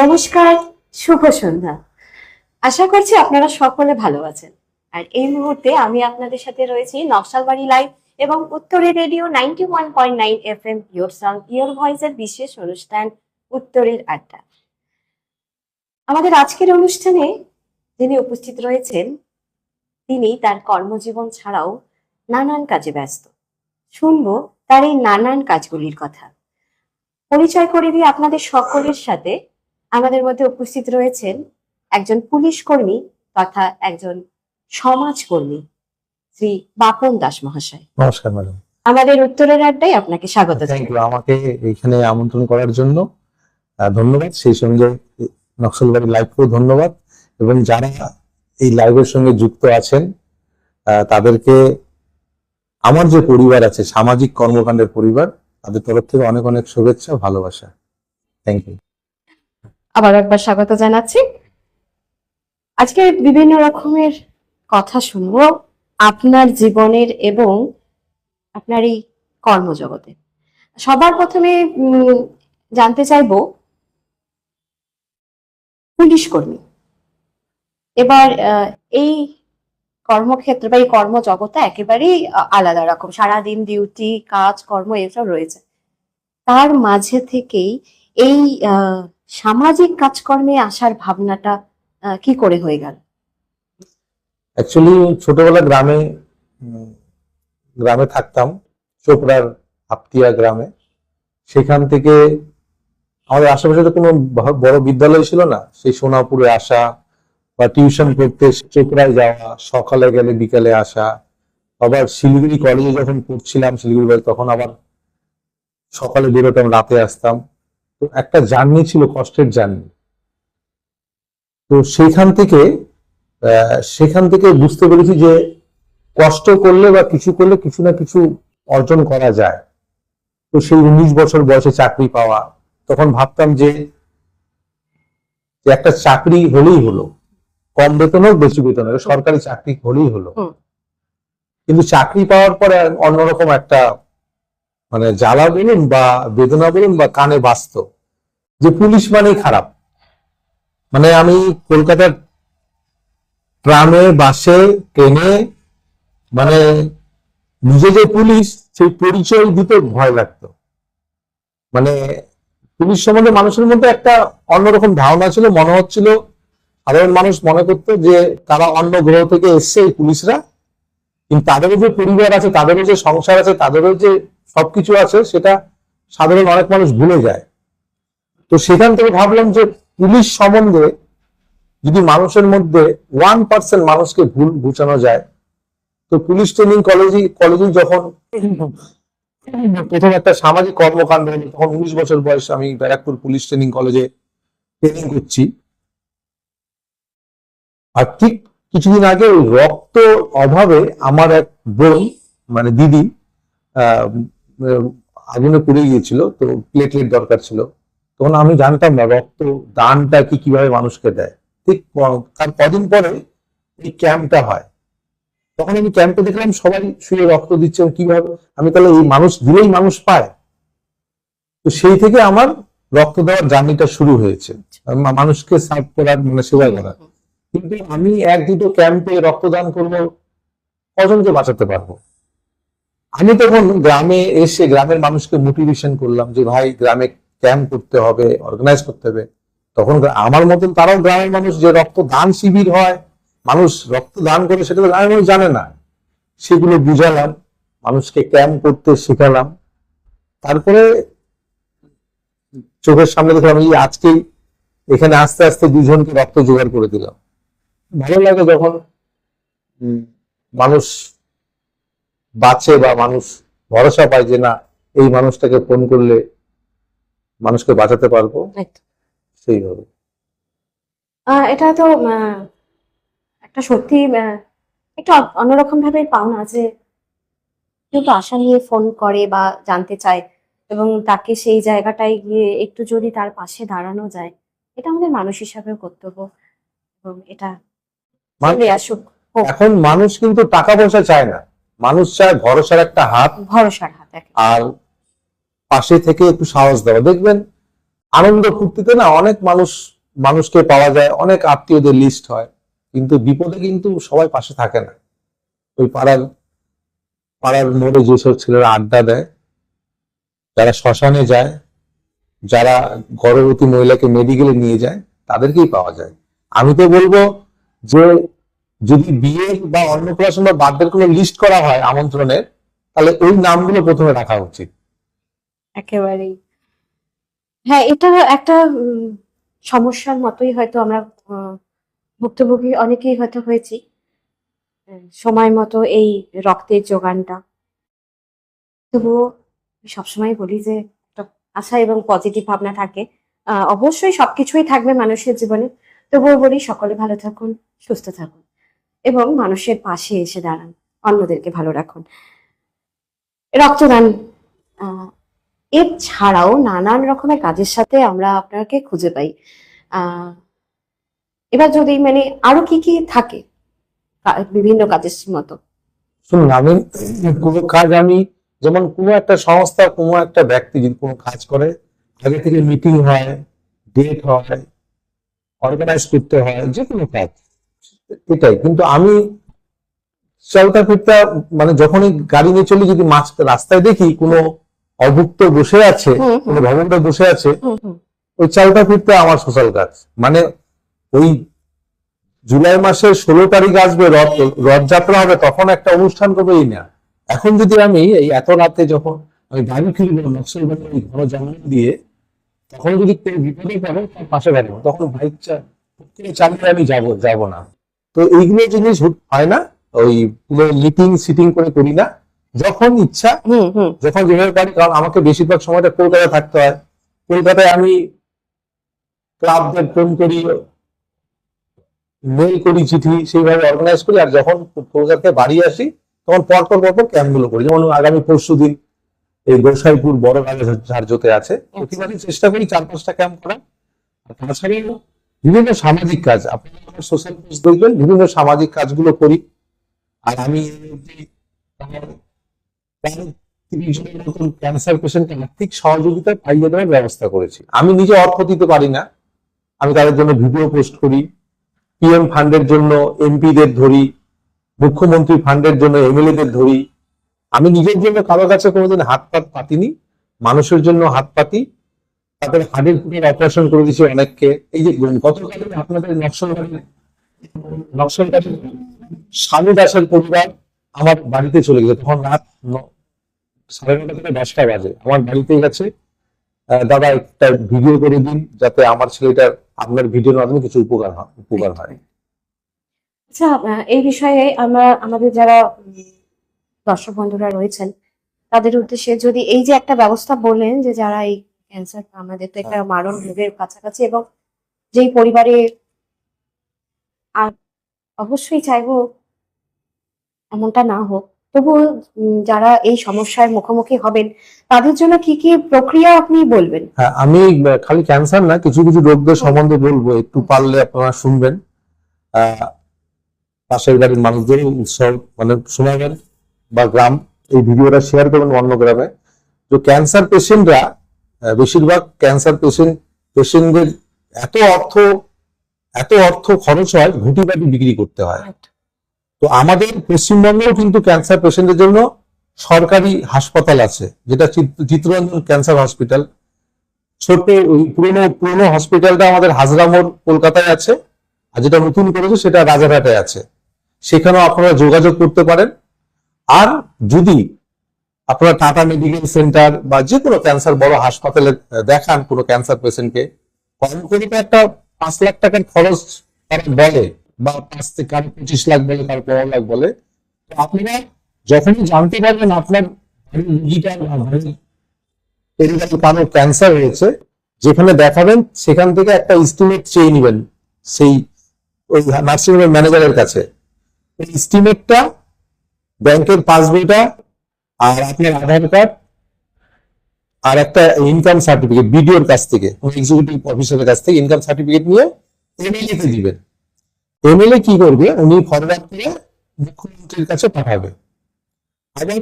নমস্কার, শুভ সন্ধ্যা। আশা করছি আপনারা সকলে ভালো আছেন। আর এই মুহূর্তে আমি আপনাদের সাথে রয়েছি নকশালবাড়ি লাইভ এবং উত্তরে radio 91.9 FM your sound your ভয়েসের বিশেষ অনুষ্ঠান উত্তরের আড্ডা। আমাদের আজকের অনুষ্ঠানে যিনি উপস্থিত রয়েছেন তিনি তার কর্মজীবন ছাড়াও নানান কাজে ব্যস্ত। শুনবো তার এই নানান কাজগুলির কথা। পরিচয় করে দিয়ে আপনাদের সকলের সাথে আমাদের মধ্যে উপস্থিত রয়েছেন একজন পুলিশ কর্মী তথা একজন সমাজকর্মী শ্রী বাপন দাস মহাশয়। নমস্কার ম্যাডাম। আমাদের উত্তরের আড্ডায় আপনাকে স্বাগত থ্যাংক জানাই। ইউ, আমাকে এখানে আমন্ত্রণ করার জন্য ধন্যবাদ। সেই সঙ্গে নকশালবাড়ি লাইভকেও ধন্যবাদ এবং যারা এই লাইভের সঙ্গে যুক্ত আছেন তাদেরকে আমার যে পরিবার আছে, সামাজিক কর্মকাণ্ডের পরিবার, তাদের তরফ থেকে অনেক অনেক শুভেচ্ছা, ভালোবাসা। Thank you. আবার একবার স্বাগত জানাচ্ছি। আজকে বিভিন্ন রকমের কথা শুনবো আপনার জীবনের এবং আপনার এই কর্মজগতে। সবার প্রথমে জানতে চাইবো পুলিশ কর্মী। এবার এই কর্মক্ষেত্র বা এই কর্মজগৎটা একেবারেই আলাদা রকম। সারাদিন ডিউটি, কাজ, কর্ম এসব রয়েছে। তার মাঝে থেকেই এই সামাজিক কাজকর্মে আসার ভাবনাটা কি করে হয়ে গেল? অ্যাকচুয়ালি ছোটবেলা গ্রামে থাকতাম, চোপড়ার হাপতিয়া গ্রামে। সেখান থেকে আমাদের আশেপাশে তো কোনো বড় বিদ্যালয় ছিল না। সেই সোনাপুরে আসা বা টিউশন করতে চোপড়ায় যাওয়া, সকালে গেলে বিকালে আসা, আবার শিলিগুড়ি কলেজে যখন পড়ছিলাম শিলিগুড়ি, তখন আবার সকালে বেরোতাম, রাতে আসতাম। তো একটা জার্নি ছিল, কষ্টের জার্নি। তো সেখান থেকে বুঝতে পেরেছি যে কষ্ট করলে বা কিছু করলে কিছু না কিছু অর্জন করা যায়। তো সেই 19 বছর বয়সে চাকরি পাওয়া, তখন ভাবতাম যে একটা চাকরি হলেই হলো, কম বেতন হোক বেশি বেতন হোক, সরকারি চাকরি হলেই হলো। কিন্তু চাকরি পাওয়ার পরে অন্যরকম একটা মানে জ্বালা বলুন বা বেদনা বলুন বা কানে বাজতো যে পুলিশ মানেই খারাপ। মানে আমি কলকাতার ট্রামে, বাসে, ট্রেনে মানে নিজে যে পুলিশ, সেই পরিচয় দিতে ভয় লাগতো। মানে পুলিশ সম্বন্ধে মানুষের মধ্যে একটা অন্যরকম ধারণা ছিল। মনে হচ্ছিল, সাধারণ মানুষ মনে করতো যে তারা অন্য গ্রহ থেকে এসছে এই পুলিশরা, কিন্তু তাদেরও যে পরিবার আছে, তাদেরও যে সংসার আছে, তাদেরও যে সবকিছু আছে, সেটা সাধারণ অনেক মানুষ ভুলে যায়। তো সেখান থেকে ভাবলাম যে পুলিশ সম্বন্ধে যদি মানুষের মধ্যে 1% মানুষকে ভুল বুঝানো যায়। তো পুলিশ ট্রেনিং কলেজে যখন প্রথম একটা সামাজিক কর্মকাণ্ড হলো, তখন 19 বছর বয়স, আমি ব্যারাকপুর পুলিশ ট্রেনিং কলেজে ট্রেনিং করছি। আর ঠিক কিছুদিন আগে ওই রক্ত অভাবে আমার এক বোন, মানে দিদি, আগুনে পুড়ে গিয়েছিল। তো প্লেটলেট দরকার ছিল। তখন আমি জানতাম না রক্ত দানটা কিভাবে মানুষকে দেয়। ঠিক তার কদিন পরে এই ক্যাম্পটা হয়। তখন আমি ক্যাম্পে দেখলাম সবাই শুয়ে রক্ত দিচ্ছে, কিভাবে আমি তাহলে এই মানুষ দিলেই মানুষ পায়। তো সেই থেকে আমার রক্ত দেওয়ার জার্নিটা শুরু হয়েছে, মানুষকে সার্ভ করার, মানে সেবা করার। কিন্তু আমি 1-2 ক্যাম্পে রক্তদান করবো, কজনকে বাঁচাতে পারবো? আমি তখন গ্রামে এসে গ্রামের মানুষকে মোটিভেশন করলাম যে ভাই, গ্রামে ক্যাম্প করতে হবে, অর্গানাইজ করতে হবে। তখন আমার মতন তারাও গ্রামের মানুষ, যে রক্তদান শিবির হয়, মানুষ রক্তদান করে, সেটা তো গ্রামের মানুষ জানে না। সেগুলো বুঝালাম, মানুষকে ক্যাম্প করতে শেখালাম। তারপরে চোখের সামনে দেখলাম এই আজকেই এখানে আস্তে আস্তে 2 জনকে রক্ত জোগাড় করে দিলাম। ভালো লাগে যখন মানুষ বাঁচে বা মানুষ ভরসা পায় যে না, এই মানুষটাকে ফোন করলে মানুষকে বাঁচাতে পারবো। সেইভাবে এটা তো একটা সত্যি একটু অন্যরকম ভাবে পাওনা যে কেউ তো আশা নিয়ে ফোন করে বা জানতে চায় এবং তাকে সেই জায়গাটায় গিয়ে একটু যদি তার পাশে দাঁড়ানো যায়, এটা আমাদের মানুষ হিসাবেও কর্তব্য এবং এটা আসুক। এখন মানুষ কিন্তু টাকা পয়সা চায় না, মানুষ চায় ভরসার একটা হাত, ভরসার হাত, আর পাশে থেকে একটু সাহস দেওয়া। দেখবেন আনন্দ ফুর্তিতে না অনেক মানুষকে পাওয়া যায়, অনেক আত্মীয়দের লিস্ট হয়, কিন্তু বিপদে কিন্তু সবাই পাশে থাকে না। ওই পাড়ার মোড়ে যেসব ছেলেরা আড্ডা দেয়, যারা শ্মশানে যায়, যারা গর্ভবতী মহিলাকে মেডিকেলে নিয়ে যায়, তাদেরকেই পাওয়া যায়। আমি তো বলবো যে যদি বিয়ে বা অন্নপ্রাশন বা বার্থডের কোনো লিস্ট করা হয় আমন্ত্রণের, তাহলে ওই নামগুলো প্রথমে রাখা উচিত। একেবারেই। হ্যাঁ, এটা একটা সমস্যার মতোই হয়তো আমরা ভুক্তভোগী অনেকেই হয়তো হয়েছি। সময় মতো এই রক্তের যোগানটা, তবুও আমি সবসময় বলি যে একটা আশা এবং পজিটিভ ভাবনা থাকে। অবশ্যই সবকিছুই থাকবে মানুষের জীবনে, তবুও বলি সকলে ভালো থাকুন, সুস্থ থাকুন এবং মানুষের পাশে এসে দাঁড়ান, অন্যদেরকে ভালো রাখুন। রক্তদান এছাড়াও নানান রকমের কাজের সাথে আমরা আপনাকে খুঁজে পাই। এবার যদি মানে আরো কি কি থাকে বিভিন্ন কাজের মতো? শুনুন, আমি কোনো কাজ, আমি যেমন কোনো একটা সংস্থা, কোনো একটা ব্যক্তি যদি কোনো কাজ করে, আগে থেকে মিটিং হয়, ডেট হয়, অর্গানাইজ করতে হয়, যে কোনো কাজ, এটাই। কিন্তু আমি চলতা ফিরতা মানে যখনই গাড়ি নিয়ে চলি, যদি মাঝ রাস্তায় দেখি কোনো অভুক্ত বসে আছে, কোনো ভবনটা বসে আছে, ওই চালতা ফিরতে আমার সোশ্যাল কাজ। মানে ওই জুলাই মাসের 16 তারিখ আসবে, রথযাত্রা হবে, তখন একটা অনুষ্ঠান করবো, এই না। এখন যদি আমি এই এত রাতে যখন আমি গাড়ি ফিরবো নকশালবাড়ির ওই ঘন জঙ্গল দিয়ে, তখন যদি কেউ বিপদে পড়ে, তার পাশে দাঁড়াবো, তখন বাইক চালিয়ে আমি যাব না। তো এইগুলো জিনিস হয় না, ওই পুরো মিটিং সিটিং করে করি না, যখন ইচ্ছা, যখন যেভাবে পারি। কারণ আমাকে বেশিরভাগ সময়টা কলকাতায় থাকতে হয়। কলকাতায় আমি ক্লাবদের ফোন করি, মেল করি, চিঠি সেইভাবে অর্গানাইজ করি। আর যখন কলকাতায় বাড়ি আসি, তখন পরপর ক্যাম্প গুলো করি। যেমন আগামী পরশুদিন এই গোসাইপুর বড় ঝাড়জোতে আছে, প্রতিবারই চেষ্টা করি 4-5টা ক্যাম্প করা। তাছাড়া বিভিন্ন সামাজিক কাজ, আপনারা সোশ্যাল পোস্ট দেখবেন, বিভিন্ন সামাজিক কাজগুলো করি। আর আমি প্রায় 30 জনের মতন ক্যান্সার পেশেন্টকে আর্থিক সহযোগিতা পাইয়ে দেওয়ার ব্যবস্থা করেছি। আমি নিজে অর্থ দিতে পারি না, আমি তাদের জন্য ভিডিও পোস্ট করি। পিএম ফান্ডের জন্য এমপিদের ধরি, মুখ্যমন্ত্রী ফান্ডের জন্য এমএলএদের ধরি। আমি নিজের জন্য কারো কাছে কোনোদিন হাত পাতিনি, মানুষের জন্য হাত পাতি। তাদের হাড়ের ফুটের অপারেশন করে দিয়েছি অনেককে। এই যে গতকাল আপনাদের নকশালবাড়ির স্বামী দাসের পরিবার আমার বাড়িতে চলে গেছে, তখন রাত 9:30 থেকে 10টা বাজে, আমার বাড়িতে গেছে, দাদা একটা ভিডিও করে দিন, যাতে আমার ছেলেটার আপনার ভিডিওর মাধ্যমে কিছু উপকার হয়। আচ্ছা, এই বিষয়ে আমাদের যারা দর্শক বন্ধুরা রয়েছেন তাদের উদ্দেশ্যে যদি এই যে একটা ব্যবস্থা বললেন যে যারা এই ক্যান্সার, আমাদের তো একটা মারণ রোগের কাছাকাছি, এবং যেই পরিবারে অবশ্যই চাইবো এমনটা না হোক, তবুও যারা এই সমস্যার মুখোমুখি হবেন তাদের জন্য কি কি প্রক্রিয়া আপনি বলবেন? হ্যাঁ, আমি খালি ক্যান্সার না, কিছু কিছু রোগদের সম্বন্ধে বলবো, একটু পারলে আপনারা শুনবেন। পাশের বাড়ির মানুষদের উৎসব মানে শোনাবেন, বা গ্রাম এই ভিডিওটা শেয়ার করবেন অন্য গ্রামে। তো ক্যান্সার পেশেন্টরা, বেশিরভাগ ক্যান্সার পেশেন্টদের এত অর্থ খরচ হয়, ঘুটি বাটি বিক্রি করতে হয়। তো আমাদের পশ্চিমবঙ্গেও কিন্তু ক্যান্সার পেশেন্টের জন্য সরকারি হাসপাতাল আছে, যেটা চিত্তরঞ্জন ক্যান্সার হসপিটাল। ছোট ওই পুরনো হসপিটালটা আমাদের হাজরা মোড় কলকাতায় আছে, আর যেটা নতুন করেছে সেটা রাজারহাটে আছে। সেখানেও আপনারা যোগাযোগ করতে পারেন। আর যদি আপনারা টাটা মেডিকেল সেন্টার বা যে কোনো ক্যান্সার বড় হাসপাতালে দেখান কোনো ক্যান্সার পেশেন্টকে, কম করে একটা 5 লাখ টাকার খরচ তারা বলে, বা 5 থেকে 25 লাখ বলে, কারো 15 লাখ বলে। তো আপনারা যখনই জানতে পারবেন আপনার রোগীটার কারো ক্যান্সার হয়েছে, যেখানে দেখাবেন সেখান থেকে একটা এস্টিমেট চেয়ে নেবেন সেই ওই নার্সিংহোমের ম্যানেজারের কাছে। এই এস্টিমেটটা, ব্যাংকের পাসবইটা, আর আপনার আধার কার্ড, আর একটা ইনকাম সার্টিফিকেট বিডিওর কাছ থেকে, এক্সিকিউটিভ অফিসারের কাছ থেকে ইনকাম সার্টিফিকেট নিয়ে এমএলএ কে দিবেন। এমএলএ কি করবে, উনি ফরওয়ার্ড করে মুখ্যমন্ত্রীর কাছে পাঠাবে। আবার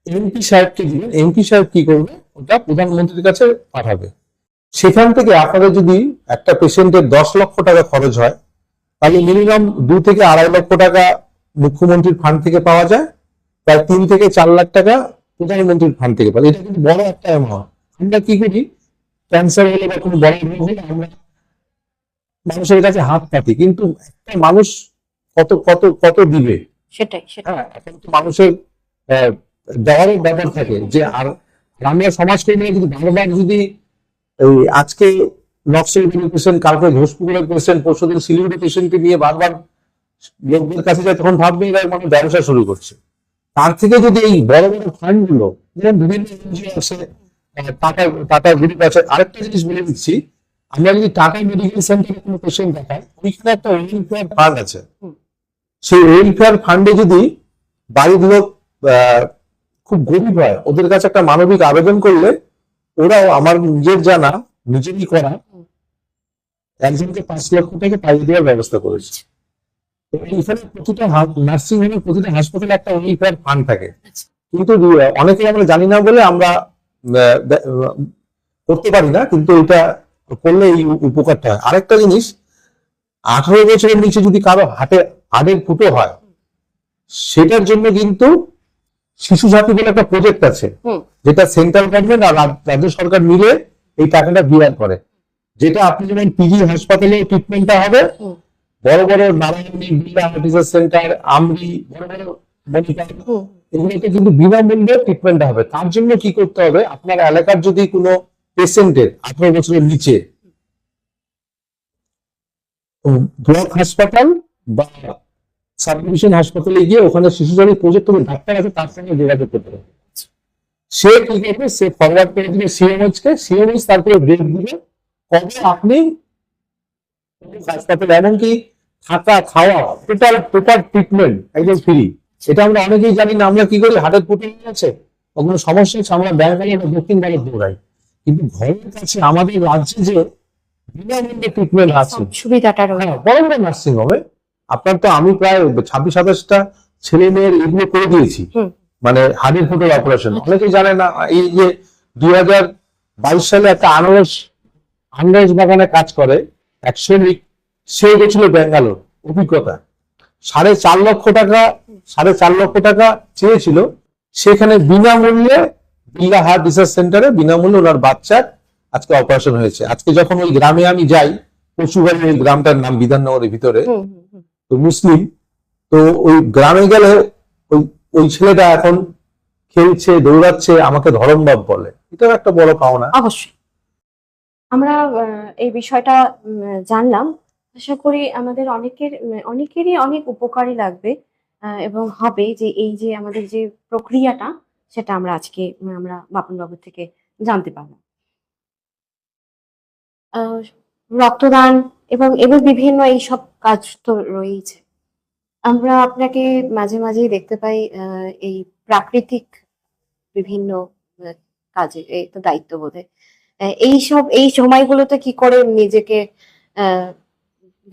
এমপি সাহেবকে দিবেন, এমপি সাহেব কি করবে, ওটা প্রধানমন্ত্রীর কাছে পাঠাবে। সেখান থেকে আপনাদের যদি একটা পেশেন্টের 10 লক্ষ টাকা খরচ হয়, তাহলে মিনিমাম 2 থেকে 2.5 লক্ষ টাকা মুখ্যমন্ত্রীর ফান্ড থেকে পাওয়া যায়, প্রায় 3 থেকে 4 লাখ টাকা প্রধানমন্ত্রীর ফান্ড থেকে পাওয়া যায়। এটা কিন্তু বড় একটা অ্যামাউন্ট। আমরা কি করি, ক্যান্সার হলে বা কোনো বড় রোগ হলে আমরা মানুষের কাছে হাত পাতি, কিন্তু একটা মানুষ কত কত কত দিবে? সেটাই সেটাই। হ্যাঁ, এখন তো মানুষের দেওয়ারও ব্যাপার থাকে যে, আর আমরা সমাজকর্মী যদি বারবার যদি এই আজকে নকশালবাড়ির পেশেন্ট, কালকে ঘোষপুকুরের পেশেন্ট, পরশুদিন শিলিগুড়ি পেশেন্টকে নিয়ে বারবার লোকদের কাছে যায়, তখন ভাববে এরা মানে ব্যবসা শুরু করছে। তার থেকে যদি এই বড় বড় ফান্ড গুলো, যেমন বিভিন্ন এনজিও আছে, টাটা টাটা গ্রুপ আছে। আরেকটা জিনিস বলে দিচ্ছি, আমরা যদি টাটা মেডিকেল সেন্টারে কোনো পেশেন্ট দেখাই, ওইখানে একটা ওয়েলফেয়ার ফান্ড আছে। সেই ওয়েলফেয়ার ফান্ডে যদি বাড়ির লোক খুব গরিব হয়, ওদের কাছে একটা মানবিক আবেদন করলে ওরাও, আমার নিজের জানা, নিজেরই করা, একজনকে 5 লক্ষ টাকা পাইয়ে দেওয়ার ব্যবস্থা করেছে। তো এইখানে প্রতিটা নার্সিং হোমে, প্রতিটা হাসপাতালে একটা ওয়েলফেয়ার ফান্ড থাকে। কিন্তু অনেকেই আমরা জানি না বলে আমরা করতে পারি না, কিন্তু এটা করলে এই উপকারটা হয়। আরেকটা জিনিস, 18 বছরের নিচে যদি কারো হাড়ের ফুটো হয়, সেটার জন্য কিন্তু শিশু সাথী বলে একটা প্রজেক্ট আছে, যেটা সেন্ট্রাল গভর্নমেন্ট আর রাজ্য সরকার মিলে এই টাকাটা বিয়ার করে। যেটা আপনি যেমন পিজি হাসপাতালে ট্রিটমেন্টটা হবে, বড় বড় নারায়ণী, বিড়লা হার্টিসার সেন্টার, আমরি, বড় বড় মেডিকেল, এগুলোতে কিন্তু বিনামূল্যে ট্রিটমেন্ট হবে। তার জন্য কি করতে হবে, আপনার এলাকার যদি কোনো পেশেন্টের 18 বছরের নিচে ব্লক হাসপাতাল বা সাব ডিভিশন হাসপাতালে গিয়ে ওখানে শিশু সাথী প্রজেক্ট তুমি ডাক্তার আছে, তার সঙ্গে যোগাযোগ করতে হবে। সে কি করবে, সে ফরওয়ার্ড করে দিবে সিএমএইচ কে, সিএমএইচ তারপরে ব্রেক দিবে কবে আপনি হাসপাতালে, এমনকি থাকা খাওয়া টোটাল ট্রিটমেন্ট একদম ফ্রি। এটা আমরা অনেকেই জানি না। আমরা কি করি, হার্টের ফুটো আছে, কোনো সমস্যা হচ্ছে, আমরা ব্যাঙ্গালোর বা দক্ষিণ ভারত দৌড়াই, কিন্তু ঘরের কাছে আমাদের রাজ্যে যে বিনামূল্যে ট্রিটমেন্ট আছে, সুবিধাটা রয়েছে। হ্যাঁ, বড় বড় নার্সিং হবে। আপনার তো আমি প্রায় 26-27টা ছেলে মেয়ের এগুলো করে দিয়েছি, মানে হাড়ের ফুটোর অপারেশন। অনেকেই জানে না, এই যে 2022 সালে একটা আনারস বাগানে কাজ করে এক শ্রমিক, সে গেছিল ব্যাঙ্গালোর, অভিজ্ঞতা 4.5 লক্ষ টাকা চেয়েছিল। সেখানে বিনামূল্যে বিড়লা হার্ট রিসার্চ সেন্টারে বিনামূল্যে ওনার বাচ্চার আজকে অপারেশন হয়েছে। আজকে যখন ওই গ্রামে আমি যাই, পশুবাড়ি, ওই গ্রামটার নাম বিধাননগরের ভিতরে, তো মুসলিম, তো ওই গ্রামে গেলে ওই ছেলেটা এখন খেলছে, দৌড়াচ্ছে, আমাকে ধরমবাব বলে। এটাও একটা বড় পাওনা। অবশ্যই আমরা এই বিষয়টা জানলাম। আশা করি আমাদের অনেকেরই অনেক উপকারী লাগবে এবং হবে, যে এই যে আমাদের যে প্রক্রিয়াটা, সেটা আমরা আজকে আমরা বাপনবাবুর থেকে জানতে পারলাম। রক্তদান এবং বিভিন্ন এইসব কাজ তো রয়েছে। আমরা আপনাকে মাঝে মাঝেই দেখতে পাই এই প্রাকৃতিক বিভিন্ন কাজে, এই তো দায়িত্ববোধে এই সময়গুলোতে কি করে নিজেকে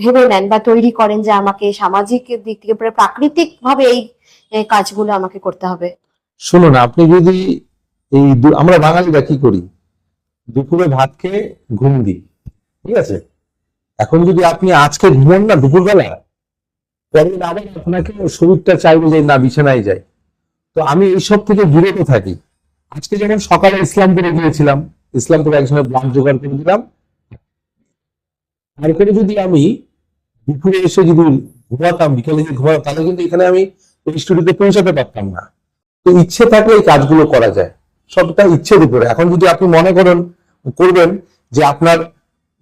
ভেবে নেন বা তৈরি করেন যে আমাকে সামাজিক দিক থেকে প্রাকৃতিক ভাবে এই কাজগুলো আমাকে করতে হবে? শুনুন, আপনি যদি আমরা বাঙালিরা কি করি, দুপুরে ভাত খেয়ে ঘুম দিই, ঠিক আছে? এখন যদি আপনি আজকে ঘুমন না দুপুরবেলা, পরের আবার আপনাকে শরীরটা চাইবে যে না বিছানায় যাই। তো আমি এইসব থেকে বিরত থাকি। আজকে যেমন সকালে ইসলামপুরে গিয়েছিলাম, ইসলামপুরে একজনের ব্লাড জোগাড় করে দিলাম। তারপরে যদি আমি দুপুরে এসে যদি ঘুমাতাম, বিকালে যদি ঘুমাতাম, তাহলে কিন্তু এখানে আমি স্টুডিওতে পৌঁছাতে পারতাম না। তো ইচ্ছে থাকলে এই কাজগুলো করা যায়, সবটা ইচ্ছের উপরে। এখন যদি আপনি মনে করবেন যে আপনার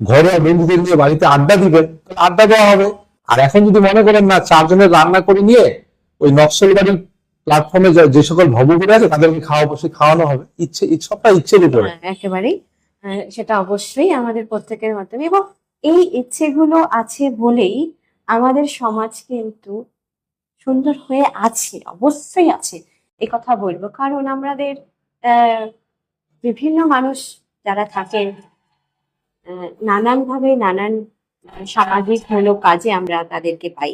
ঘরে বন্ধুদের নিয়ে বাড়িতে আড্ডা দিবেন, তাহলে আড্ডা দেওয়া হবে। আর এখন যদি মনে করেন না, 4 জনের রান্না করে নিয়ে ওই নকশালবাড়ির প্ল্যাটফর্মে যে সকল ভবগুলো আছে তাদেরকে খাওয়ানো হবে, সবটা ইচ্ছের উপরে। একেবারেই সেটা অবশ্যই আমাদের প্রত্যেকের মাধ্যমে, এবং এই ইচ্ছেগুলো আছে বলেই আমাদের সমাজ কিন্তু সুন্দর হয়ে আছে, অবশ্যই আছে, এই কথা বলবো। কারণ আমাদের বিভিন্ন মানুষ যারা থাকেন নানানভাবে নানান সামাজিক মূলক কাজে আমরা তাদেরকে পাই।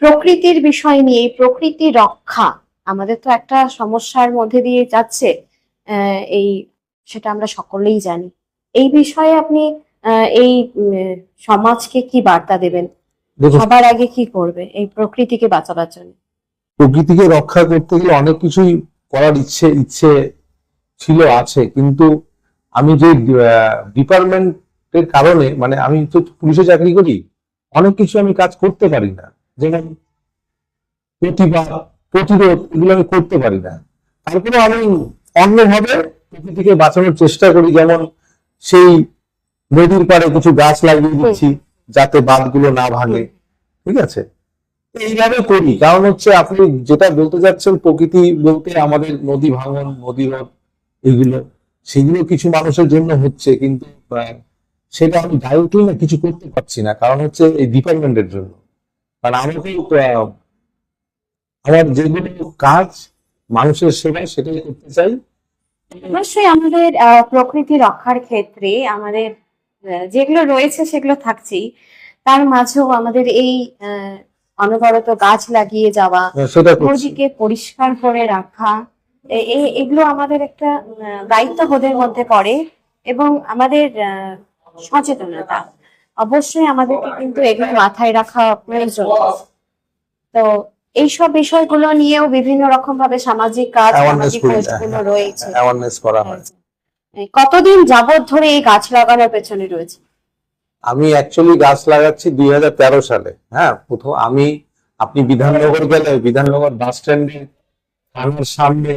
প্রকৃতির বিষয় নিয়ে, প্রকৃতি রক্ষা আমাদের তো একটা সমস্যার মধ্যে দিয়ে যাচ্ছে এই সেটা আমরা সকলেই জানি। এই বিষয়ে আপনি এই সমাজকে কি বার্তা দেবেন? দেখুন, সবার আগে কি করবে এই প্রকৃতিকে বাঁচাবার জন্য? প্রকৃতিকে রক্ষা করতে গেলে অনেক কিছুই করার ইচ্ছে ইচ্ছে ছিল, আছে, কিন্তু আমি যে ডিপার্টমেন্টের কারণে, মানে আমি তো পুলিশে চাকরি করি, অনেক কিছু আমি কাজ করতে পারি না, যেমন প্রতিবাদ, প্রতিরোধ, এগুলো আমি করতে পারি না। তারপরে আমি অন্যভাবে প্রকৃতিকে বাঁচানোর চেষ্টা করি, যেমন সেই নদীর পাড়ে কিছু গাছ লাগিয়ে দিচ্ছি যাতে বাঁধগুলো না ভাঙে, ঠিক আছে? এইভাবে করি, কারণ হচ্ছে আপনি যেটা বলতে যাচ্ছেন প্রকৃতি বলতে আমাদের নদী ভাঙন, নদী রোধ, এগুলো, সেগুলো কিছু মানুষের জন্য হচ্ছে, কিন্তু সেটা আমি ডাইরেক্টলি না কিছু করতে পারছি না, কারণ হচ্ছে এই ডিপার্টমেন্টের জন্য। কারণ আমাকে আমার যেগুলো কাজ মানুষের সেবা সেটাই করতে চাই। অবশ্যই আমাদের প্রকৃতি রক্ষার ক্ষেত্রে আমাদের যেগুলো রয়েছে সেগুলো থাকছেই, তার মাঝেও আমাদের এই অনবরত গাছ লাগিয়ে যাওয়া, সেটা করছি। নদীকে পরিষ্কার করে রাখা, এগুলো আমাদের একটা দায়িত্ববোধের মধ্যে পড়ে, এবং আমাদের সচেতনতা অবশ্যই আমাদেরকে কিন্তু এগুলো মাথায় রাখা প্রয়োজন। তো এইসব বিষয়গুলো নিয়েও বিভিন্ন রকম ভাবে সামাজিক কাজ, সামাজিক কাজগুলো রয়েছে। অ্যাওয়ারনেস করা হয়। কতদিন যাবত ধরে এই গাছ লাগানোর পেছনে রয়েছে? আমি অ্যাকচুয়ালি গাছ লাগাচ্ছি 2013 সালে। হ্যাঁ, প্রথম আপনি বিধাননগর গেলে বিধাননগর বাস স্ট্যান্ডে থানার সামনে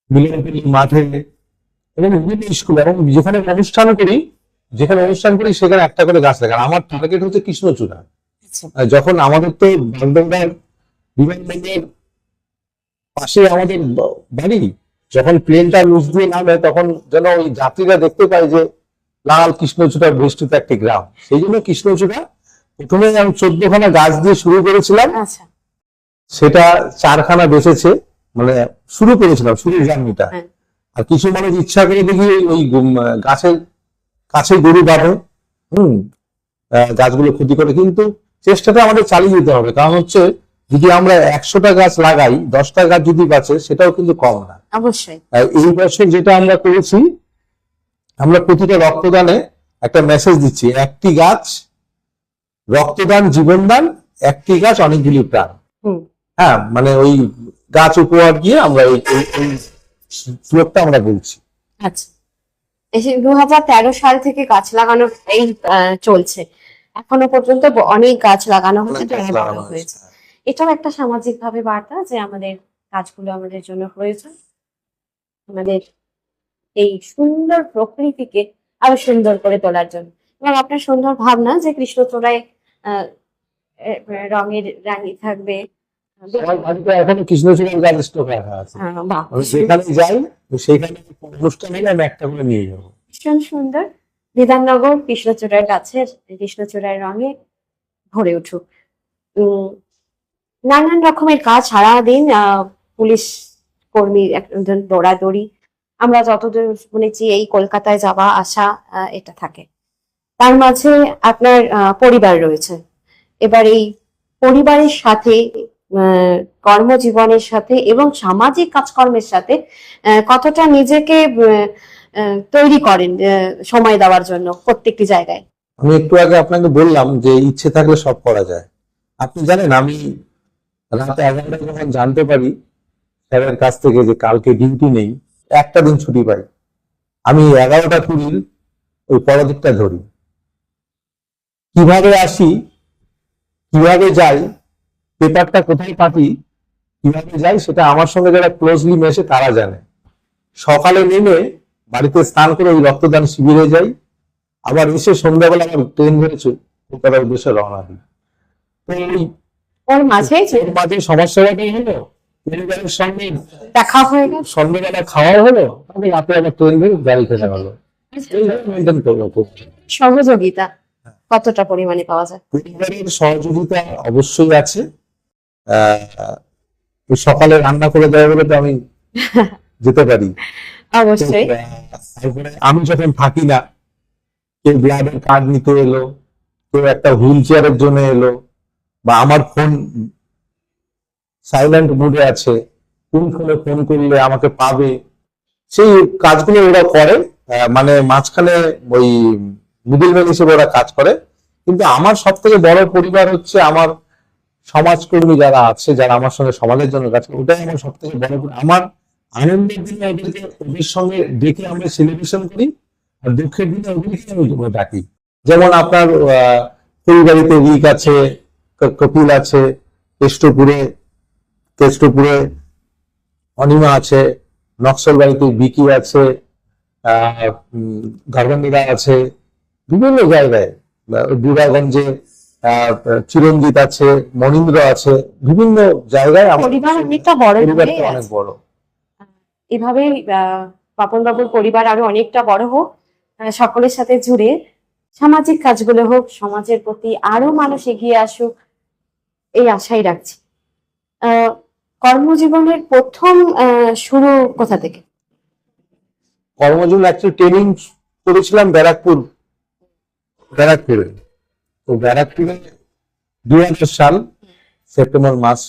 মিলনপল্লী মাঠে এবং বিভিন্ন স্কুল এবং যেখানে অনুষ্ঠান করি সেখানে একটা করে গাছ লাগান। আমার টার্গেট হচ্ছে কৃষ্ণচূড়া। যখন আমাদের তো বাগডোগরার বিমানবন্দরের পাশে আমাদের বাড়ি, যখন প্লেনটা লুজ দিয়ে নামে তখন যেন ওই যাত্রীরা দেখতে পায় যে লাল কৃষ্ণচূড়া বেষ্টিত একটি গ্রাম। সেই জন্য কৃষ্ণচূড়া প্রথমে আমি 14খানা গাছ দিয়ে শুরু করেছিলাম, সেটা 4খানা বেঁচেছে, মানে শুরু করেছিলাম শুরু জার্নিটা। আর কিছু মানুষ ইচ্ছা করে দেখি ওই গাছের কাছে গরু বাঁধে, গাছগুলো ক্ষতি করে, কিন্তু চেষ্টাটা আমাদের চালিয়ে যেতে হবে, কারণ হচ্ছে যদি আমরা 100টা গাছ লাগাই 10টা গাছ যদি বাঁচে সেটাও কিন্তু কম না। অবশ্যই এই বছর যেটা আমরা করেছি, আমরা প্রতিটা রক্তদানে একটা মেসেজ দিচ্ছি, একটি গাছ রক্তদান জীবনদান, একটি গাছ অনেকগুলি প্রাণ। হ্যাঁ, মানে ওই গাছ উপহার দিয়ে আমরা এই শ্লোকটা আমরা বলছি। আচ্ছা, 2013 সাল থেকে গাছ লাগানো এই চলছে, এখনো পর্যন্ত অনেক গাছ লাগানো হয়েছে। এটাও একটা সামাজিক ভাবে বার্তা যে আমাদের গাছগুলো আমাদের জন্য প্রয়োজন, আমাদের এই সুন্দর প্রকৃতিকে আরো সুন্দর করে তোলার জন্য। এবং আপনার সুন্দর ভাবনা যে কৃষ্ণচূড়ায় রঙের রানী থাকবে, এখন কৃষ্ণচূড়ার গাছ স্টক রাখা আছে, যেখানে যাই সেখানে অনুষ্ঠান হলে আমি একটা করে নিয়ে যাবো। ভীষণ সুন্দর। বিধাননগর কৃষ্ণচূড়ার গাছের কৃষ্ণচূড়ার রঙে ভরে উঠুক। নানান রকমের কাজ, সারাদিন পুলিশ কর্মী একজন দৌড়াদৌড়ি, আমরা যতদূর শুনেছি এই কলকাতায় যাওয়া আসা এটা থাকে, তার মাঝে আপনার পরিবার রয়েছে। এবার এই পরিবারের সাথে কর্মজীবনের সাথে এবং সামাজিক কাজকর্মের সাথে কতটা নিজেকে তৈরি করেন সময় দেওয়ার জন্য প্রত্যেকটি জায়গায়? আমি একটু আগে আপনাকে বললাম যে ইচ্ছে থাকলে সব করা যায়। আপনি জানেন আমি রাত 11টায় যখন জানতে পারি স্যারের কাছ থেকে যে কালকে ডিউটি নেই, একটা দিন ছুটি পাই, আমি 11টা 20 ওই পরের দিকটা ধরি। কিভাবে আসি, কিভাবে যাই, পেপারটা কোথায় পাঠি, কিভাবে যাই, সেটা আমার সঙ্গে যারা ক্লোজলি মেশে তারা জানে। সকালে নেমে বাড়িতে স্নান করে ওই রক্তদান শিবিরে যাই, আবার এসে সন্ধ্যাবেলা আমার ট্রেন ধরেছে কলকাতার উদ্দেশ্যে রওনা দিই। তো ওর মাঝে সমস্যাটাই হলো পরিবারের সঙ্গে দেখা হয়ে গেল, সন্ধ্যাবেলা খাওয়া হলো, আমি রাতে আবার ট্রেন ধরে গাড়ি ফেরা হলো। মেনটেন করবো। সহযোগিতা কতটা পরিমাণে পাওয়া যায়? পরিবারের সহযোগিতা অবশ্যই আছে। সকালে রান্না করে দেওয়া বলে তো আমি যেতে পারি, অবশ্যই। তারপরে আমি যখন থাকি না, কেউ ব্লাডের কার্ড নিতে এলো, কেউ একটা হুইল চেয়ারের জন্য এলো, বা আমার ফোন সাইলেন্ট মোডে আছে, কোন ফোনে ফোন করলে আমাকে পাবে সেই কাজগুলো ওরা করে, মানে মাঝখানে ওই মিডলম্যান হিসেবে ওরা কাজ করে। কিন্তু আমার সব থেকে বড় পরিবার হচ্ছে আমার সমাজকর্মী যারা আছে, যারা আমার সঙ্গে সমাজের জন্য কাজ করে, ওটাই আমার সব থেকে বড় আমার আনন্দের দিনে ওদেরকে, ওদের সঙ্গে ডেকে আমরা সেলিব্রেশন করি, আর দুঃখের দিনে ওদেরকে আমি ডাকি। যেমন আপনার পরিবারিতে রিক আছে, কপিল আছে, কেষ্টপুরে অনিমা আছে, নকশালবাড়িতে বিকি আছে, ঘরবান্ডিরা আছে, বিভিন্ন জায়গায় বিবাগঞ্জে চিরঞ্জিত আছে, মনীন্দ্র আছে, বিভিন্ন জায়গায় আমার পরিবার অনেকটা বড় পরিবারটা হয়ে অনেক আছে। বড়। এভাবেই পাপন বাবুর পরিবার আরো অনেকটা বড় হোক, সকলের সাথে জুড়ে সামাজিক কাজগুলো হোক, সমাজের প্রতি আরো মানুষ এগিয়ে আসুক, এই আশাই রাখছি। কর্মজীবনের প্রথম শুরু কোথা থেকে? কর্মজীবন অ্যাকচুয়ালি ট্রেনিং করেছিলাম ব্যারাকপুরে। তো ব্যারাকপুরে 2000 সাল সেপ্টেম্বর মাস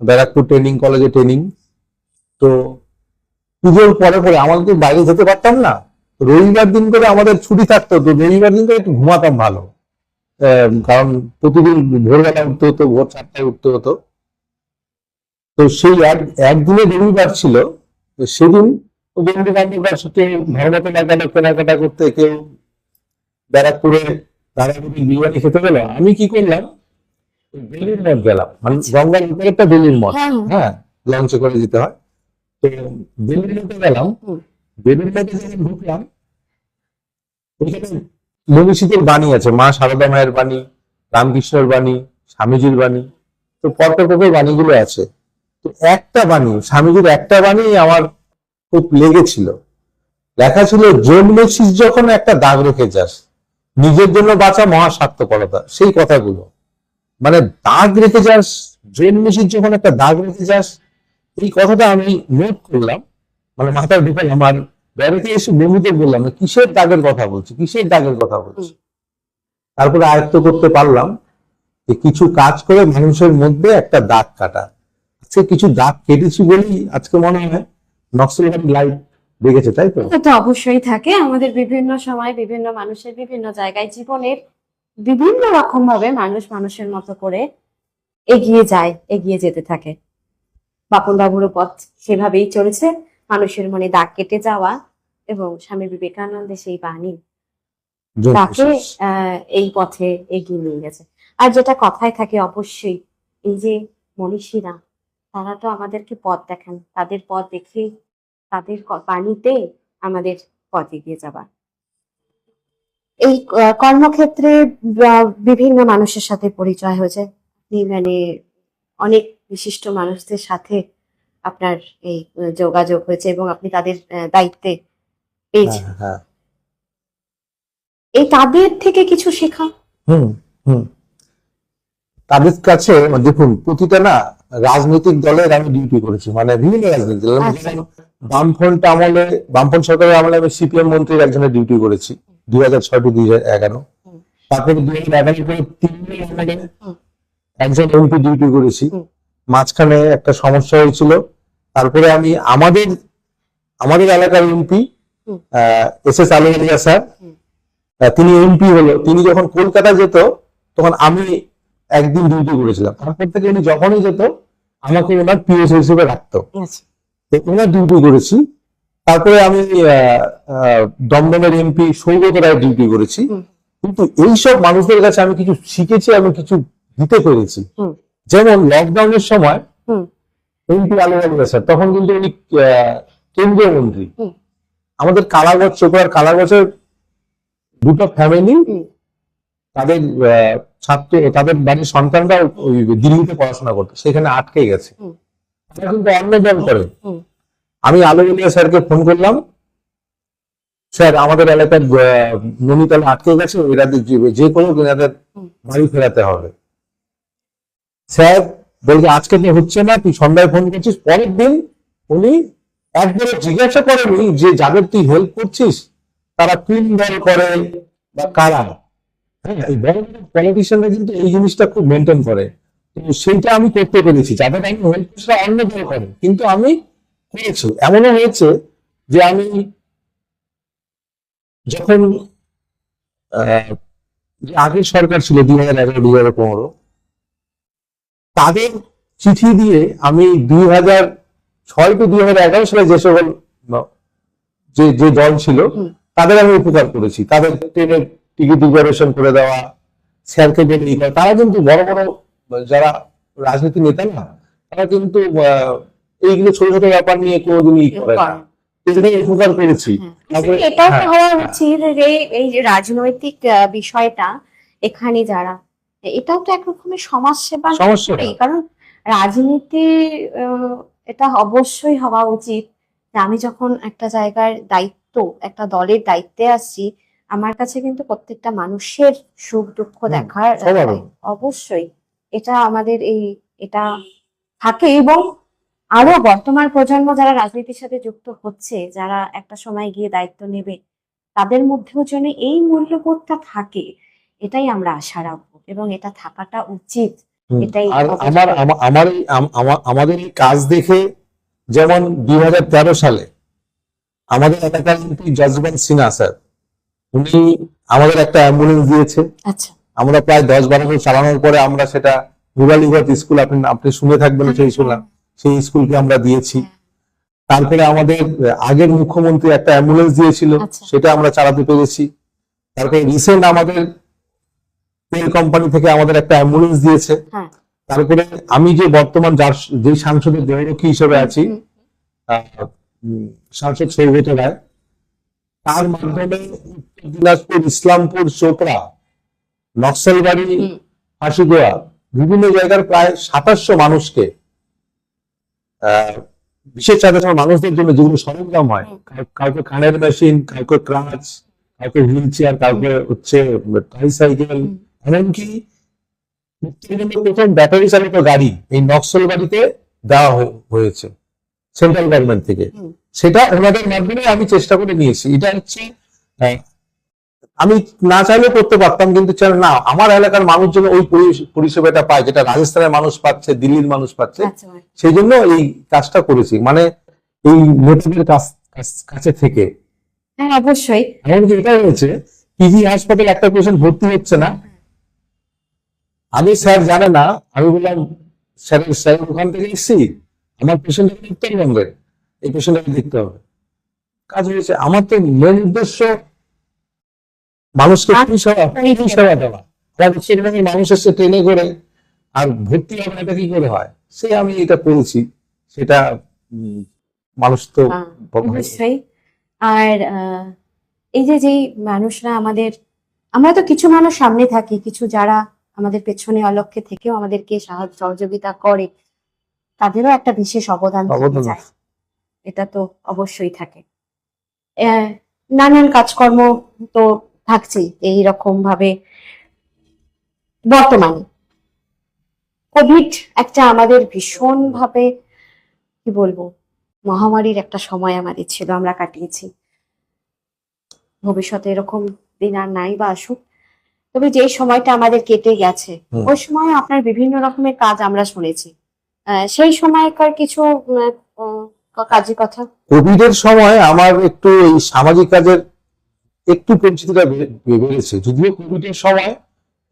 ব্যারাকপুর ট্রেনিং কলেজে ট্রেনিং। তো পুজোর পরে আমাদের তো বাইরে যেতে পারতাম না, রবিবার দিন করে আমাদের ছুটি থাকতো, তো রবিবার দিন করে একটু ঘুমাতাম ভালো, কারণ প্রতিদিন ভোরবেলা উঠতে হতো, ভোর 4টায় উঠতে হতো। তো সেই একদিনে রবিবার ছিল, তো সেদিন বন্ধু বান্ধবরা সাথে ভালো কেনাকাটা করতে, কেউ ব্যারাকপুরে দাদাগুলি বিরিয়ানি খেতে গেল, আমি কি করলাম, বেলুর মঠ গেলাম, মানে গঙ্গার উপরে একটা বেলুর মঠ, হ্যাঁ লঞ্চে করে যেতে হয়। তো বেলুর মঠে গেলাম, বেলুর মঠে যখন ঢুকলাম, ওইখানে মনীষীদের বাণী আছে, মা সারদা মায়ের বাণী, রামকৃষ্ণের বাণী, স্বামীজির বাণী, তো পরপর বাণীগুলো আছে। তো একটা বাণী, স্বামীজির একটা বাণী আমার খুব লেগেছিল। লেখা ছিল, জন্মেছিস যখন একটা দাগ রেখে যাস, নিজের জন্য বাঁচা মহা স্বার্থপরতা। সেই কথাগুলো, মানে দাগ রেখে যাস, জন্মেছিস যখন একটা দাগ রেখে যাস, এই কথাটা আমি নোট করলাম, মানে মাথায় ঢুকালাম। আমার বেড়াতে এসে বন্ধুদের বললাম, কিসের দাগের কথা বলছি, কিসের দাগের কথা বলছি। তারপরে আয়ত্ত করতে পারলাম যে কিছু কাজ করে মানুষের মধ্যে একটা দাগ কাটা। আজকে কিছু দাগ কেটেছি বলেই আজকে মনে হয় নকশালবাড়ি লাইভ দেখেছে, তাই তো? এটা তো অবশ্যই থাকে, আমাদের বিভিন্ন সময় বিভিন্ন মানুষের বিভিন্ন জায়গায় জীবনের বিভিন্ন রকম ভাবে মানুষ মানুষের মতো করে এগিয়ে যায়, এগিয়ে যেতে থাকে। বাপন বাবুরও পথ সেভাবেই চলেছে, মানুষের মনে দাগ কেটে যাওয়া, এবং স্বামী বিবেকানন্দের সেই বাণী তাকে এই পথে এগিয়ে নিয়ে গেছে। আর যেটা কথায় থাকে, অবশ্যই এই যে মনীষীরা, তারা তো আমাদেরকে পথ দেখান, তাদের পথ দেখে, তাদের বাণীতে আমাদের পথ এগিয়ে যাওয়া। এই কর্মক্ষেত্রে বিভিন্ন মানুষের সাথে পরিচয় হয়েছে, মানে অনেক বিশিষ্ট মানুষদের সাথে আপনার এই যোগাযোগ হয়েছে, এবং আপনি তাদের দায়িত্বে পেয়েছেন। এই তাদের থেকে কিছু শেখা। তাদের কাছে দেখুন, প্রতিটা না রাজনৈতিক দলের আমি ডিউটি করেছি, মানে বিভিন্ন রাজনৈতিক দল। বামফ্রন্ট আমলে, বামফ্রন্ট সরকারের আমলে আমি সিপিএম মন্ত্রীর একজনের ডিউটি করেছি 2006 টু 2011। তারপরে 2011 করে 3 আমলে একজন এমপি ডিউটি করেছি। মাঝখানে একটা সমস্যা হয়েছিল, তারপরে আমি আমাদের এলাকার এমপি এস আলুওয়ালিয়া স্যার, তিনি এমপি হলো, তিনি যখন কলকাতা যেত তখন আমি একদিন ডিউটি করেছিলাম। তারপর থেকে উনি যখনই যেত আমাকে ওনার পিএস হিসেবে রাখতো, ওনার ডিউটি করেছি। তারপরে আমি দমদমের এমপি সৌগত রায় ডিউটি করেছি। কিন্তু এইসব মানুষদের কাছে আমি কিছু শিখেছি, আমি কিছু দিতে পেরেছি। যেমন লকডাউনের সময় এমপি আলুওয়ালিয়া স্যার, তখন কিন্তু উনি কেন্দ্রীয় মন্ত্রী। আমাদের কালাগঞ্জ, চোপড়ার কালাগঞ্জের দুটো ফ্যামিলি, তাদের তাদের বাড়ির সন্তানরা ওই দিল্লিতে পড়াশোনা করতো, সেখানে আটকে গেছে, তারা কিন্তু অন্য দল করে। আমি আলুওয়ালিয়া স্যারকে ফোন করলাম, স্যার আমাদের এলাকার ননীতলা আটকে গেছে, এরাদের যে কোনো এনাদের বাড়ি ফেরাতে হবে। স্যার বলছে আজকে তো হচ্ছে না, তুই সন্ধ্যায় ফোন করছিস। পরের দিন উনি একবারে জিজ্ঞাসা করেনি যে যাদের তুই হেল্প করছিস তারা কোন দল করে বা কারা। হ্যাঁ, এই বড় বড় পলিটিশিয়ানরা কিন্তু এই জিনিসটা খুব মেনটেন করে। তো সেইটা আমি করতে পেরেছি, যাদের আমি হেল্প করছি অন্য দল করে, কিন্তু আমি করেছি। এমনও হয়েছে যে আমি যখন যে আগের সরকার ছিল 2011-2015, তাদের চিঠি দিয়ে আমি 2006-2011 সালে যে সকল যে দল ছিল তাদের আমি উপকার করেছি। তাদের ট্রেনের টিকিট রিজার্ভেশন করে দেওয়া, স্যারকে বলে ই করা। তারা কিন্তু বড় বড় যারা রাজনীতি নেতা না, তারা কিন্তু এইগুলো ছোট ছোট ব্যাপার নিয়ে কোনোদিনই ই করে না, এটাই উপকার করেছি। তারপরে এটাও তো হওয়া উচিত যে এই যে রাজনৈতিক বিষয়টা এখানে যারা, এটাও তো এক রকমের সমাজ সেবা, কারণ রাজনীতি এটা অবশ্যই হওয়া উচিত যে আমি যখন একটা জায়গার দায়িত্ব, একটা দলের দায়িত্বে আসছি, আমার কাছে কিন্তু প্রত্যেকটা মানুষের সুখ দুঃখ দেখার অবশ্যই এটা আমাদের এটা থাকে। এবং আরো বর্তমান প্রজন্ম যারা রাজনীতির সাথে যুক্ত হচ্ছে, যারা একটা সময় গিয়ে দায়িত্ব নেবে, তাদের মধ্যেও যেন এই মূল্যবোধটা থাকে, এটাই আমরা আশা রাখবো এবং এটা থাকাটা উচিত। এটাই আমাদের এই কাজ দেখে, যেমন 2013 সালে আমাদের এলাকার জজবন্ত সিনহা স্যার, উনি আমাদের একটা অ্যাম্বুলেন্স দিয়েছে। আচ্ছা, আমরা প্রায় 10-12 বছর চালানোর পরে আমরা সেটা রুরালিগঞ্জ স্কুল, আপনি শুনে থাকবেন সেই শুনলাম, সেই স্কুলকে আমরা দিয়েছি। তারপরে আমাদের আগের মুখ্যমন্ত্রী একটা অ্যাম্বুলেন্স দিয়েছিল, সেটা আমরা চালাতে পেরেছি। তারপরে রিসেন্ট আমাদের তেল কোম্পানি থেকে আমাদের একটা অ্যাম্বুলেন্স দিয়েছে। তারপরে আমি যে বর্তমান যে সাংসদের দেহরক্ষী হিসেবে আছি, সাংসদ সৌগত রায়, তার মাধ্যমে উত্তর দিনাজপুর, ইসলামপুর, চোপড়া, নকশালবাড়ি, ফাঁসিগোয়া, বিভিন্ন জায়গার প্রায় 2700 মানুষকে, বিশেষ চাহিদা মানুষদের জন্য যেগুলো সরঞ্জাম হয়, কাউকে কানের মেশিন, কাউকে ক্রাচ, কাউকে হুইল চেয়ার, কাউকে হচ্ছে ট্রাইসাইকেল, এমনকি প্রথম ব্যাটারি চালিত গাড়ি এই নকশালবাড়িতে দেওয়া হয়েছে সেন্ট্রাল গভর্নমেন্ট থেকে। সেটা ওনাদের মাধ্যমে আমি চেষ্টা করে নিয়েছি। এটা হচ্ছে আমি না চাইলে করতে পারতাম, কিন্তু না, আমার এলাকার মানুষজন ওই পরিষেবাটা পায় যেটা রাজস্থানের মানুষ পাচ্ছে, দিল্লির মানুষ পাচ্ছে। সেই জন্য এই কাজটা করেছি, মানে এই নেতাদের কাছে থেকে। হ্যাঁ, অবশ্যই। এমনকি এটা হয়েছে, পিজি হাসপাতালে একটা পেশেন্ট ভর্তি হচ্ছে না, আমি স্যার জানে না, আমি বললাম স্যার ওখান থেকে এসেছি, আমার পেশেন্ট উত্তরবঙ্গের, এই পেশেন্টকে দেখতে হবে। কাজ হয়েছে। আমার তো মেন উদ্দেশ্য মানুষকে সেবা দেওয়া। সেখানে মানুষ এসে ট্রেনে করে আর ভর্তি হবে, এটা কি করে হয়, সে আমি এটা করেছি। সেটা মানুষ তো অবশ্যই। আর এই যে মানুষরা আমরা তো কিছু মানুষ সামনে থাকি, কিছু যারা আমাদের পেছনে অলক্ষ্যে থেকেও আমাদেরকে সাহায্য সহযোগিতা করে, তাদেরও একটা বিশেষ অবদান যায়, এটা তো অবশ্যই থাকে। নানান কাজকর্ম তো থাকছেই এইরকম ভাবে। বর্তমানে কোভিড একটা আমাদের ভীষণ ভাবে, কি বলবো, মহামারীর একটা সময় আমাদের ছিল, আমরা কাটিয়েছি। ভবিষ্যতে এরকম দিন আর নাই বা আসুক, তবে যে সময়টা আমাদের কেটে গেছে, ওই সময় আপনার বিভিন্ন রকমের কাজ আমরা শুনেছি। সেই সময়কার কিছু কাজের কথা। কোভিড এর সময় আমার একটু এই সামাজিক কাজের একটু পরিচিতিটা বেড়েছে। যদিও কোভিড এর সময়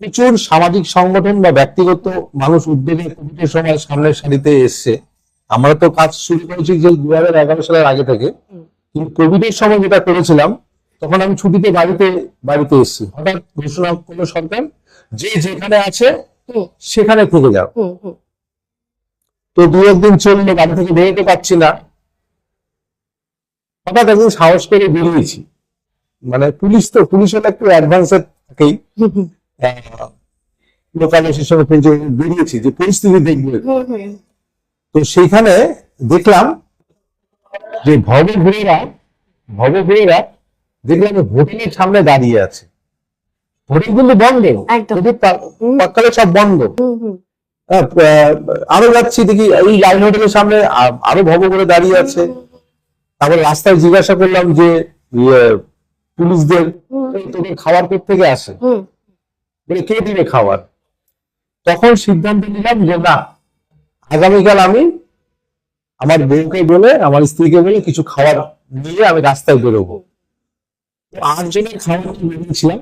প্রচুর সামাজিক সংগঠন বা ব্যক্তিগত মানুষ উদ্যোগে কোভিড এর সময় সামনের সারিতে এসছে। আমরা তো কাজ শুরু করেছি যে 2011 সালের আগে থেকে, কিন্তু কোভিড এর সময় যেটা করেছিলাম, তখন আমি ছুটিতে বাড়িতে এসেছি। হঠাৎ ঘোষণা করলো সরকার যে যেখানে আছে সেখানে থেকে যাও। তো 2-1 দিন চললো, বাড়ি থেকে বেরোতে পারছি না। হঠাৎ একদিন সাহস করে বেরিয়েছি। মানে পুলিশ হলে একটু অ্যাডভান্সে থাকেই, লোকাল সঙ্গে বেরিয়েছি যে পরিস্থিতি দেখবে। তো সেইখানে দেখলাম যে ভবঘুরেরা দেখলাম হোটেলের সামনে দাঁড়িয়ে আছে। হোটেল কিন্তু বন্ধ, পাক্কালে সব বন্ধ। আরো যাচ্ছি, দেখি এই লাইন হোটেলের সামনে আরো ভবঘুরে দাঁড়িয়ে আছে। তারপরে রাস্তায় জিজ্ঞাসা করলাম যে পুলিশদের, তোদের খাবার থেকে আসে, বলে কে দিবে খাবার? তখন সিদ্ধান্ত নিলাম যে না, আগামীকাল আমি আমার বউকে বলে, আমার স্ত্রীকে বলে কিছু খাবার নিয়ে আমি রাস্তায় বেরোবো। তো 8 জনের খাওয়া বেরিয়েছিলাম।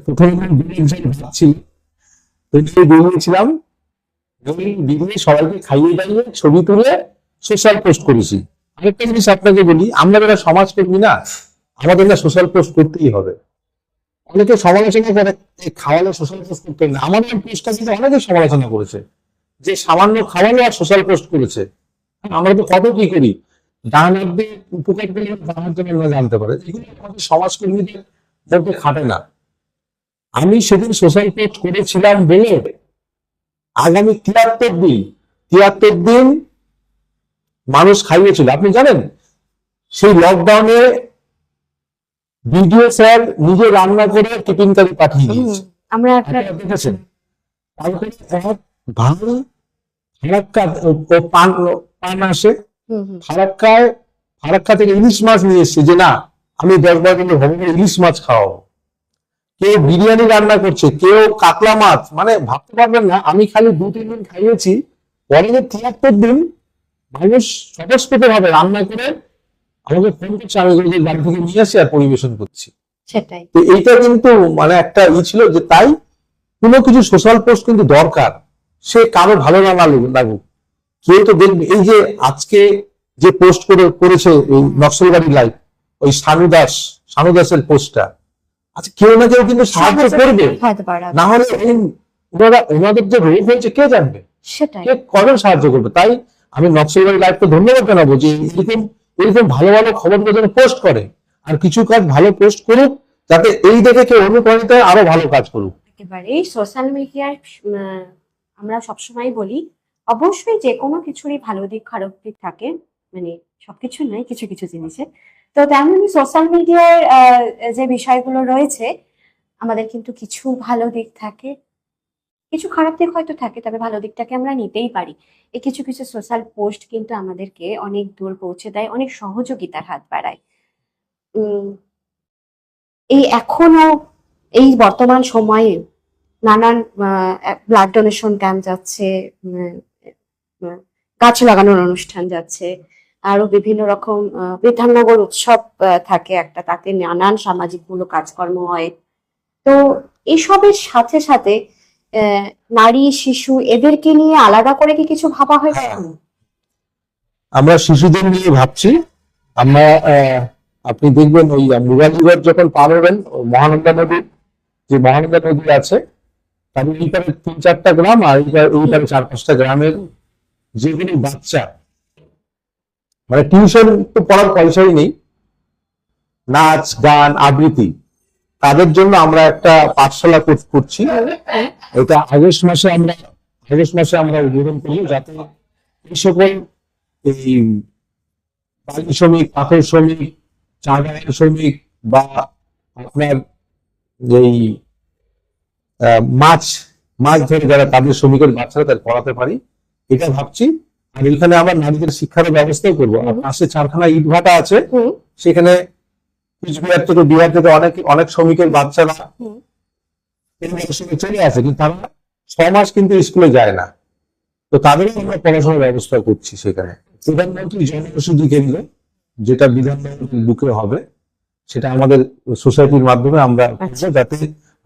প্রথমে ভাবছিল, তো নিয়ে বেরিয়েছিলাম, বেরিয়ে সবাইকে খাইয়ে দাইয়ে ছবি তুলে সোশ্যাল পোস্ট করেছি। আরেকটা জিনিস আপনাকে বলি, আমরা যারা সমাজকর্মী না, আমাদের না সোশ্যাল পোস্ট করতেই হবে। অনেকে সমালোচনা করে এই খাওয়ালে সোশ্যাল পোস্ট করতে হবে না। আমাদের পোস্টটা কিন্তু অনেকে সমালোচনা করেছে যে সামান্য খাওয়ালো আর সোশ্যাল পোস্ট করেছে। আমরা তো কত কি করি, ডান হাত দিয়ে উপকার করলে বাম হাত দিয়ে আমরা জানতে পারে, এগুলো আমাদের সমাজকর্মীদের মধ্যে খাটে না। আমি সেদিন সোশ্যাল পোস্ট করেছিলাম বলে আগামী 73 দিন মানুষ খাইয়েছিল। আপনি জানেন, সেই লকডাউনে ভিডিও স্যার নিজে রান্না করে টিফিন কারি পাঠিয়ে দিয়েছে, আমরা একটা আপনারা দেখেছেন। তারপরে এক ভালো ফারাক্কা ও পান আসে, ফারাক্কা থেকে ইলিশ মাছ নিয়ে এসছে যে না আমি 10-12 দিনের ভবনে ইলিশ মাছ খাওয়াবো। কেউ বিরিয়ানি রান্না করছে, কেউ কাতলা মাছ, মানে ভাবতে পারবেন না আমি খালি 2-3 দিন খাইয়েছি, পরে যে 73 দিন মানুষ স্বতঃস্ফূর্ত ভাবে রান্না করে আমাকে ফোন করছে, আমি ওই বাড়ি থেকে নিয়ে আসি আর পরিবেশন করছি। সেটাই। তো এইটা কিন্তু মানে একটা ছিল যে তাই কোনো কিছু সোশ্যাল পোস্ট কিন্তু দরকার, সে কারো ভালো না লাগুক, কেউ তো দেখবে। এই যে আজকে যে পোস্ট করেছে এই নকশালবাড়ি লাইভ, ওই শানু দাসের পোস্টটা, আচ্ছা কেউ না কেউ কিন্তু সাহায্য করবে, না হলে ওনাদের যে রোগ হয়েছে কে জানবে, সেটাই, কে কজন সাহায্য করবে। তাই আমি নকশালবাড়ি লাইভকে ধন্যবাদ জানাবো যে এরকম ভালো ভালো খবরগুলো যেন পোস্ট করে, আর কিছু কাজ ভালো পোস্ট করুক, যাতে এই দেখে কেউ অনুপ্রাণিত হয় আরো ভালো কাজ করুক। একেবারে সোশ্যাল মিডিয়ার আমরা সবসময় বলি অবশ্যই যে কোনো কিছুরই ভালো দিক খারাপ দিক থাকে, মানে সবকিছু নয়, কিছু কিছু জিনিসে। তো তেমনি সোশ্যাল মিডিয়ার যে বিষয়গুলো রয়েছে, আমাদের কিন্তু কিছু ভালো দিক থাকে, কিছু খারাপ দিক হয়তো থাকে, তবে ভালো দিকটাকে আমরা নিতেই পারি। এই কিছু কিছু সোশ্যাল পোস্ট কিন্তু আমাদেরকে অনেক দূর পৌঁছে দেয়, অনেক সহযোগিতার হাত বাড়ায়। এই এখনো এই বর্তমান সময়ে নানান ব্লাড ডোনেশন ক্যাম্প যাচ্ছে, গাছ লাগানোর অনুষ্ঠান যাচ্ছে, আরো বিভিন্ন রকম বিধাননগর উৎসব থাকে একটা, তাতে নানান সামাজিক মূলক কাজকর্ম হয়। তো এসবের সাথে সাথে নারী শিশু এদেরকে নিয়ে আলাদা করে কি কিছু ভাবা হয়? আমরা শিশুদের নিয়ে ভাবছি। আমরা আপনি দেখবেন ওই মুরালিগঞ্জ যখন পার হবেন, মহানন্দা নদী, যে মহানন্দা নদী আছে তার এই পারে 3-4টা গ্রাম, আর এই পারে 4-5টা গ্রামের যেগুলি বাচ্চা, মানে টিউশন তো পড়ার পয়সাই নেই, নাচ গান আবৃত্তি, তাদের জন্য আমরা একটা পাঠশালা করছি। এটা আগস্ট মাসে আমরা উদ্বোধন করি, যাতে এই সকল এই বালি শ্রমিক, পাথর শ্রমিক, চা বাগান শ্রমিক, বা আপনার এই মাছ ধরে যারা তাদের শ্রমিকের বাচ্চারা তাদের পড়াতে পারি, এটা ভাবছি। আর এখানে আমরা নারীদের শিক্ষার ব্যবস্থাও করবো। আর পাশে 4খানা ইট ভাটা আছে, সেখানে কুচবিহার থেকে বিহার থেকে অনেক শ্রমিকের বাচ্চারা চলে আসে, কিন্তু তারা 6 মাস কিন্তু স্কুলে যায় না। তো তাদেরও আমরা পড়াশোনার ব্যবস্থা করছি সেখানে। প্রধানমন্ত্রী জনঔষধি কেন্দ্র, যেটা বিধাননগর বুকে হবে, সেটা আমাদের সোসাইটির মাধ্যমে আমরা করবো, যাতে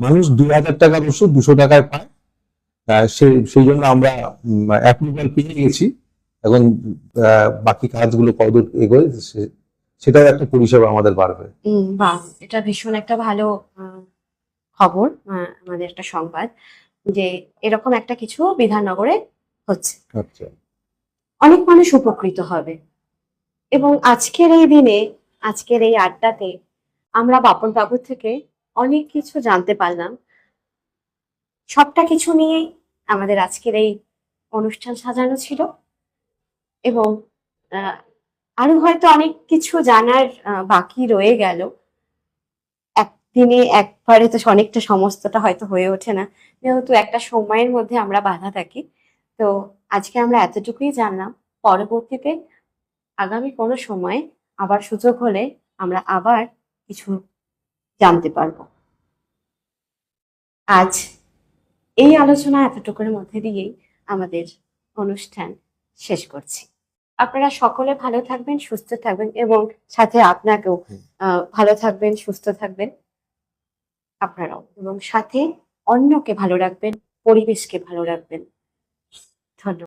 মানুষ 2000 টাকার ওষুধ 200 টাকায় পায়। সেই জন্য আমরা অ্যাপ্রুভাল পেয়ে গেছি। এখন বাকি কাজগুলো কতদূর এগোয় সেটাও একটা পরিষেবা আমাদের বাড়বে। বাহ, এটা ভীষণ একটা ভালো খবর, আমাদের একটা সংবাদ যে এরকম একটা কিছু বিধাননগরে হচ্ছে। আচ্ছা, অনেক মানুষ উপকৃত হবে। এবং আজকের এই দিনে, আজকের এই আড্ডাতে আমরা বাপন বাবুর থেকে অনেক কিছু জানতে পারলাম। সবটা কিছু নিয়েই আমাদের আজকের এই অনুষ্ঠান সাজানো ছিল, এবং আরো হয়তো অনেক কিছু জানার বাকি রয়ে গেল। একদিনে একবারে তো অনেকটা সমস্তটা হয়তো হয়ে ওঠে না, যেহেতু একটা সময়ের মধ্যে আমরা বাধা থাকি। তো আজকে আমরা এতটুকুই জানলাম। পরবর্তীতে আগামী কোনো সময় আবার সুযোগ হলে আমরা আবার কিছু জানতে পারবো। আজ এই আলোচনা এতটুকুর মধ্যে দিয়েই আমাদের অনুষ্ঠান শেষ করছি। আপনারা সকলে ভালো থাকবেন, সুস্থ থাকবেন এবং সাথে আপনাকেও ভালো থাকবেন, সুস্থ থাকবেন আপনারাও, এবং সাথে অন্যকে ভালো রাখবেন, পরিবেশকে ভালো রাখবেন।